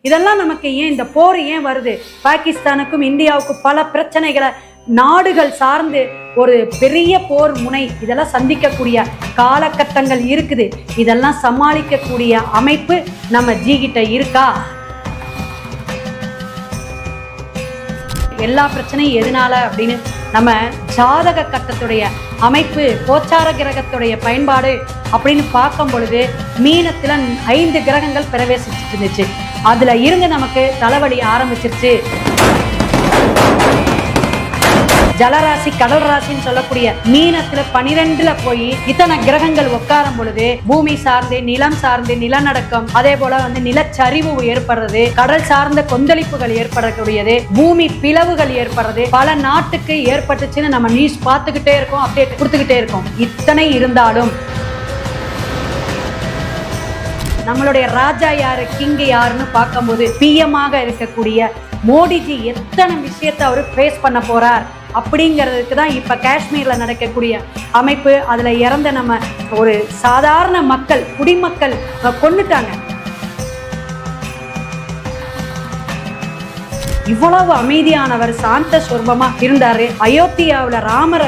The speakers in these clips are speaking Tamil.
இதெல்லாம் நமக்கு ஏன் இந்த போர் ஏன் வருது? பாகிஸ்தானுக்கும் இந்தியாவுக்கும் பல பிரச்சனைகளை நாடுகள் சார்ந்து ஒரு பெரிய போர் முனை இதெல்லாம் சந்திக்கக்கூடிய காலகட்டங்கள் இருக்குது. இதெல்லாம் சமாளிக்கக்கூடிய அமைப்பு நம்ம ஜி கிட்ட இருக்கா? எல்லா பிரச்சனையும் எதனால அப்படின்னு நம்ம ஜாதக கட்டத்துடைய அமைப்பு, கோச்சார கிரகத்துடைய பயன்பாடு அப்படின்னு பார்க்கும் பொழுது மீனத்துல 5 கிரகங்கள் பிரவேசிச்சுட்டு இருந்துச்சு. அதுல இருந்து நமக்கு தலைவலி ஆரம்பிச்சிருச்சு. ஜலராசி கடல் ராசின்னு சொல்லக்கூடிய மீனத்துல 12ல போய் இத்தனை கிரகங்கள் உட்காரும் பொழுது பூமி சார்ந்து, நிலம் சார்ந்து, நிலநடுக்கம், அதே போல நிலச்சரிவு ஏற்படுறது, கடல் சார்ந்த கொந்தளிப்புகள் ஏற்படக்கூடியது, பூமி பிளவுகள் ஏற்படுறது, பல நாட்டுக்கு ஏற்பட்டுச்சுன்னு நம்ம நியூஸ் பார்த்துக்கிட்டே இருக்கோம், அப்டேட் கொடுத்துக்கிட்டே இருக்கோம். இத்தனை இருந்தாலும் நம்மளுடைய ராஜா யாரு, கிங் யாருன்னு பார்க்கும்போது பிஎம்மாக இருக்கக்கூடிய மோடிஜி எத்தனை விஷயத்தை அவர் ஃபேஸ் பண்ண போறார் அப்படிங்கிறதுக்கு தான் இப்போ காஷ்மீரில் நடக்கக்கூடிய அமைப்பு. அதில் இறந்த நம்ம ஒரு சாதாரண மக்கள், குடிமக்கள் கொன்னுட்டாங்க. இவ்வளவு அமைதியானவர், சாந்த சொர்பமா இருந்தாரு. அயோத்தியாவுல ராமரை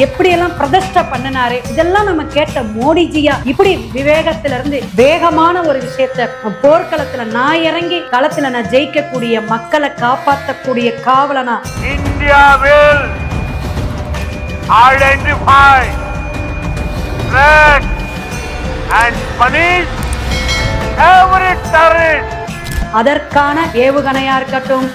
எப்படியெல்லாம் பிரதிஷ்டை பண்ணினாரு. இதெல்லாம் நம்ம கேட்ட மோடிஜியா இப்படி விவேகத்துல இருந்து வேகமான ஒரு விஷயத்த போர்க்களத்துல நான் இறங்கி களத்துல நான் ஜெயிக்கக்கூடிய, மக்களை காப்பாற்றக்கூடிய காவலனா India will identify, track and punish every terrorist. அதற்கான ஏவுகணையா இருக்கட்டும்,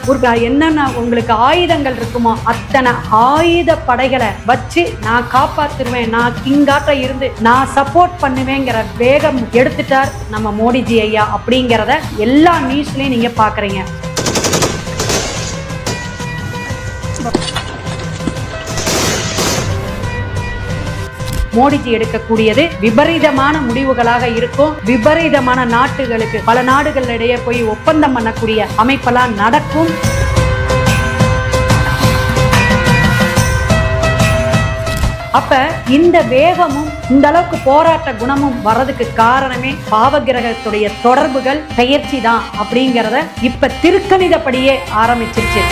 என்னென்ன உங்களுக்கு ஆயுதங்கள் இருக்குமோ அத்தனை ஆயுத படைகளை வச்சு நான் காப்பாத்துருவேன், நான் கிங்காட்ட இருந்து நான் சப்போர்ட் பண்ணுவேங்கிற வேகம் எடுத்துட்டார் நம்ம மோடிஜி ஐயா. அப்படிங்கிறத எல்லா நியூஸ்லயும் நீங்க பாக்குறீங்க. மோடிஜி எடுக்கக்கூடியது விபரீதமான முடிவுகளாக இருக்கும். விபரீதமான நாட்டுகளுக்கு, பல நாடுகளிடையே போய் ஒப்பந்தம் பண்ணக்கூடிய அமைப்பெல்லாம் நடக்கும். அப்ப இந்த வேகமும் இந்த அளவுக்கு போராட்ட குணமும் வர்றதுக்கு காரணமே பாவகிரகத்துடைய தொடர்புகள், பெயர்ச்சி தான் அப்படிங்கிறத இப்ப திருக்கணிதப்படியே ஆரம்பிச்சிருச்சு.